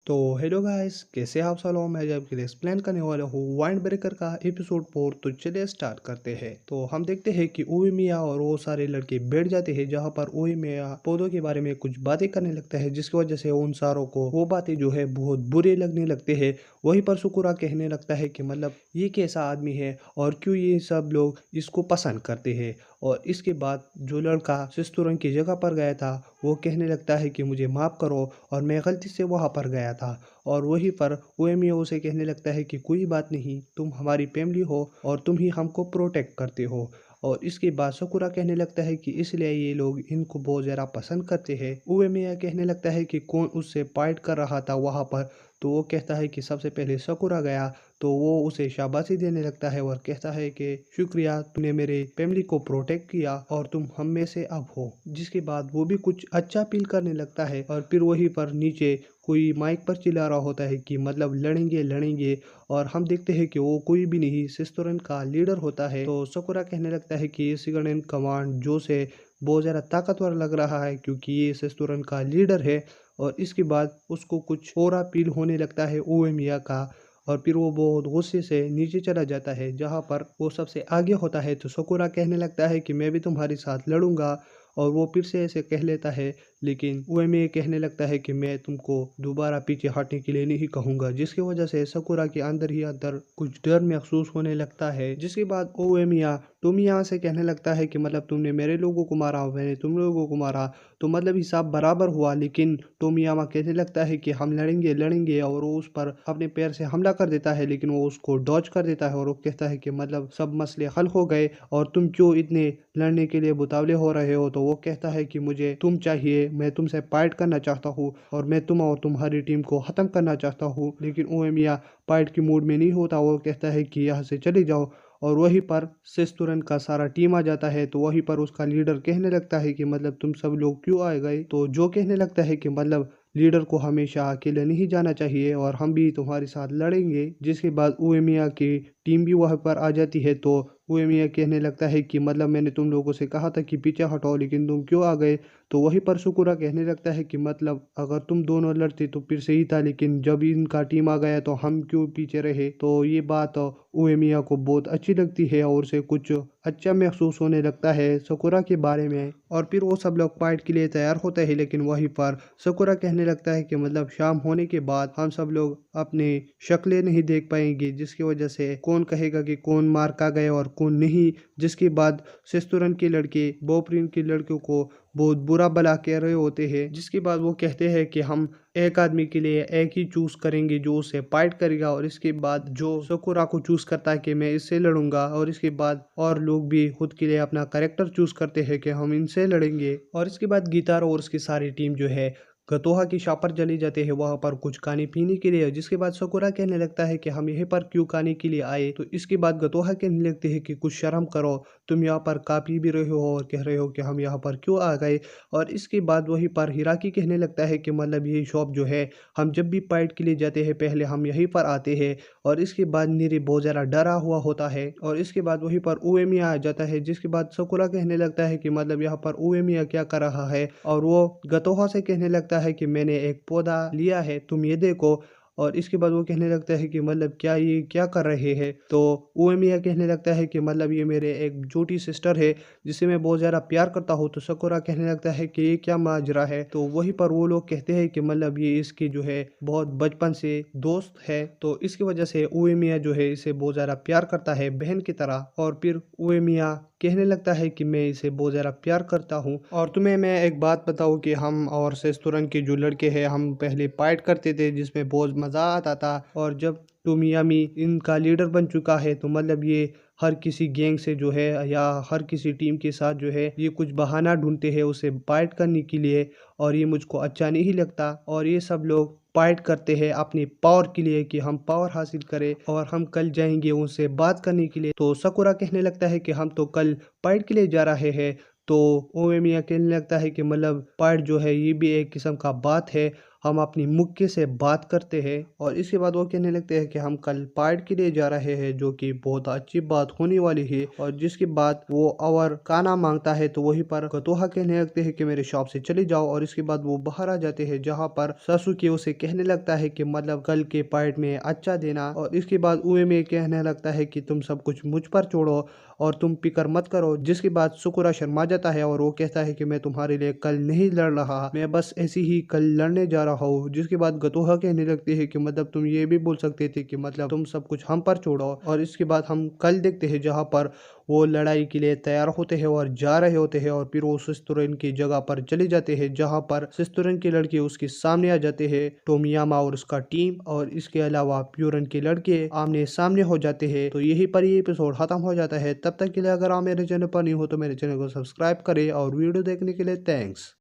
तो hello guys, कैसे आप सब लोग। मैं जब के लिए एक्सप्लेन करने वाला हूँ वाइंड ब्रेकर का एपिसोड 4। तो चलिए स्टार्ट करते हैं। तो हम देखते हैं कि उमिया और वो सारे लड़के बैठ जाते हैं जहाँ पर उमिया पौधों के बारे में कुछ बातें करने लगता है, जिसकी वजह से उन सारों को वो बातें जो है बहुत बुरे लगने लगते हैं। वहीं पर सुकुरा कहने लगता है कि मतलब ये कैसा आदमी है और क्यों ये सब लोग इसको पसंद करते हैं। और इसके बाद जो लड़का सिस्तुरन की जगह पर गया था वो कहने लगता है कि मुझे माफ़ करो और मैं गलती से वहाँ पर गया था। और वहीं पर उएमिया उसे कहने लगता है कि कोई बात नहीं, तुम हमारी फैमिली हो और तुम ही हमको प्रोटेक्ट करते हो। और इसके बाद सकुरा कहने लगता है कि इसलिए ये लोग इनको बहुत ज़्यादा पसंद करते हैं। उएमिया कहने लगता है कि कौन उससे फाइट कर रहा था वहाँ पर। तो वो कहता है कि सबसे पहले सकुरा गया। तो वो उसे शाबाशी देने लगता है और कहता है कि शुक्रिया, तुमने मेरे फैमिली को प्रोटेक्ट किया और तुम हम में से अब हो। जिसके बाद वो भी कुछ अच्छा फील करने लगता है और फिर वहीं पर नीचे कोई माइक पर चिल्ला रहा होता है कि मतलब लड़ेंगे लड़ेंगे। और हम देखते हैं कि वो कोई भी नहीं सिस्तुरन का लीडर होता है। तो सकुरा कहने लगता है कि ये सिगरेट कमांड जो से बहुत ज़्यादा ताकतवर लग रहा है क्योंकि ये सिस्तुरन का लीडर है। और इसके बाद उसको कुछ और फील होने लगता है ओएमिया का। और फिर वो बहुत गुस्से से नीचे चला जाता है जहाँ पर वो सबसे आगे होता है। तो सकुरा कहने लगता है कि मैं भी तुम्हारे साथ लड़ूंगा। और वो फिर से ऐसे कह लेता है, लेकिन उएमे कहने लगता है कि मैं तुमको दोबारा पीछे हटने के लिए नहीं कहूँगा। जिसकी वजह से सकुरा के अंदर ही अंदर कुछ डर महसूस होने लगता है। जिसके बाद ओएमिया टोमिया से कहने लगता है कि मतलब तुमने मेरे लोगों को मारा, मैंने तुम लोगों को मारा, तो मतलब हिसाब बराबर हुआ। लेकिन टोमियामा कहने लगता है कि हम लड़ेंगे लड़ेंगे और वो उस पर अपने पैर से हमला कर देता है, लेकिन वो उसको डॉज कर देता है और वो कहता है कि मतलब सब मसले हल हो गए और तुम क्यों इतने लड़ने के लिए मुतावले हो रहे हो। तो वो कहता है कि मुझे तुम चाहिए, मैं तुमसे फाइट करना चाहता हूँ और मैं तुम और तुम्हारी टीम को ख़त्म करना चाहता हूँ। लेकिन ओएमिया फाइट की मूड में नहीं होता। वो कहता है कि यहाँ से चले जाओ। और वहीं पर सिस्तुरन का सारा टीम आ जाता है। तो वहीं पर उसका लीडर कहने लगता है कि मतलब तुम सब लोग क्यों आए गए। तो जो कहने लगता है कि मतलब लीडर को हमेशा अकेले नहीं जाना चाहिए और हम भी तुम्हारे साथ लड़ेंगे। जिसके बाद उएमिया की टीम भी वहाँ पर आ जाती है। तो उएमिया कहने लगता है कि मतलब मैंने तुम लोगों से कहा था कि पीछे हटाओ, लेकिन तुम क्यों आ गए। तो वहीं पर सुकुरा कहने लगता है कि मतलब अगर तुम दोनों लड़ते तो फिर सही था, लेकिन जब इनका टीम आ गया तो हम क्यों पीछे रहे। तो ये बात उएमिया को बहुत अच्छी लगती है और उसे कुछ अच्छा महसूस होने लगता है सकुरा के बारे में। और फिर वो सब लोग फाइट के लिए तैयार होते हैं। लेकिन वहीं पर सकुरा कहने लगता है कि मतलब शाम होने के बाद हम सब लोग अपने शक्लें नहीं देख पाएंगे, जिसकी वजह से कौन कहेगा कि कौन मार का गए और कौन नहीं। जिसके बाद सिस्तुरन के लड़के बोपरिन के लड़कों को बहुत बुरा भला कह रहे होते हैं। जिसके बाद वो कहते हैं कि हम एक आदमी के लिए एक ही चूज करेंगे जो उसे फाइट करेगा। और इसके बाद जो सकुरा को चूज करता है कि मैं इससे लड़ूंगा, और इसके बाद और लोग भी खुद के लिए अपना कैरेक्टर चूज करते हैं कि हम इनसे लड़ेंगे। और इसके बाद गिटार और उसकी सारी टीम जो है गतोहा की शॉप पर चले जाते हैं वहां पर कुछ खाने पीने के लिए। जिसके बाद सकुरा कहने लगता है कि हम यहीं पर क्यों खाने के लिए आए। तो इसके बाद गतोहा कहने लगते हैं कि कुछ शर्म करो, तुम यहाँ पर खा पी भी रहे हो और कह रहे हो कि हम यहाँ पर क्यों आ गए। और इसके बाद वहीं पर हिराकी कहने लगता है कि मतलब ये शॉप जो है, हम जब भी फाइट के लिए जाते हैं पहले हम यहीं पर आते हैं। और इसके बाद नीरी बहुत ज़्यादा डरा हुआ होता है। और इसके बाद वहीं पर उएमिया आ जाता है। जिसके बाद सकुरा कहने लगता है कि मतलब यहाँ पर उएमिया क्या कर रहा है। और वो गतोहा से कहने लगता है कि मैंने एक पौधा लिया है, तुम ये देखो। और इसके बाद वो कहने लगता है कि मतलब क्या ये क्या कर रहे हैं। तो उएमिया कहने लगता है कि मतलब ये मेरे एक छोटी सिस्टर है जिसे मैं बहुत ज़्यादा प्यार करता हूँ। तो सकुरा कहने लगता है कि ये क्या माजरा है। तो वहीं पर वो लोग कहते हैं कि मतलब ये इसकी जो है बहुत बचपन से दोस्त है। तो इसकी वजह से उएमिया जो है इसे बहुत ज़्यादा प्यार करता है बहन की तरह। और फिर उएमिया कहने लगता है कि मैं इसे बहुत ज़्यादा प्यार करता हूँ। और तुम्हें मैं एक बात बताऊँ कि हम और सेस्तुरन के जो लड़के हैं हम पहले फाइट करते थे जिसमें बहुत मज़ा आता था। और जब टोमियामी इनका लीडर बन चुका है तो मतलब ये हर किसी गैंग से जो है या हर किसी टीम के साथ जो है ये कुछ बहाना ढूंढते हैं उसे फाइट करने के लिए। और ये मुझको अच्छा नहीं लगता। और ये सब लोग फाइट करते हैं अपनी पावर के लिए कि हम पावर हासिल करें और हम कल जाएंगे उनसे बात करने के लिए। तो सकुरा कहने लगता है कि हम तो कल फाइट के लिए जा रहे हैं। तो ओएमिया कहने लगता है कि मतलब फाइट जो है ये भी एक किस्म का बात है। हम अपनी मुक्के से बात करते हैं और इसके बाद वो कहने लगते हैं कि हम कल पार्ट के लिए जा रहे हैं, जो कि बहुत अच्छी बात होने वाली है। और जिसके बाद वो और खाना मांगता है तो वहीं पर कतोहा कहने लगते हैं कि मेरे शॉप से चले जाओ। और इसके बाद वो बाहर आ जाते हैं, जहाँ पर सासुकी उसे कहने लगता है कि मतलब कल के पार्ट में अच्छा देना। और इसके बाद उएमे कहने लगता है कि तुम सब कुछ मुझ पर छोड़ो और तुम फिक्र मत करो। जिसके बाद सुकुरा शर्मा जाता है और वो कहता है कि मैं तुम्हारे लिए कल नहीं लड़ रहा, मैं बस ऐसी ही कल लड़ने जा रहा हूँ। जिसके बाद गतोहा कहने लगती है कि मतलब तुम ये भी बोल सकते थे कि मतलब तुम सब कुछ हम पर छोड़ो। और इसके बाद हम कल देखते हैं, जहाँ पर वो लड़ाई के लिए तैयार होते हैं और जा रहे होते हैं। और फिर वो सिस्तुरन की जगह पर चले जाते हैं, जहाँ पर सिस्तुरन के लड़के उसके सामने आ जाते हैं, टोमियामा और उसका टीम। और इसके अलावा प्यूरन के लड़के आमने सामने हो जाते हैं। तो यही पर ये एपिसोड खत्म हो जाता है। तब तक के लिए अगर आप मेरे चैनल पर नहीं हो तो मेरे चैनल को सब्सक्राइब करें और वीडियो देखने के लिए थैंक्स।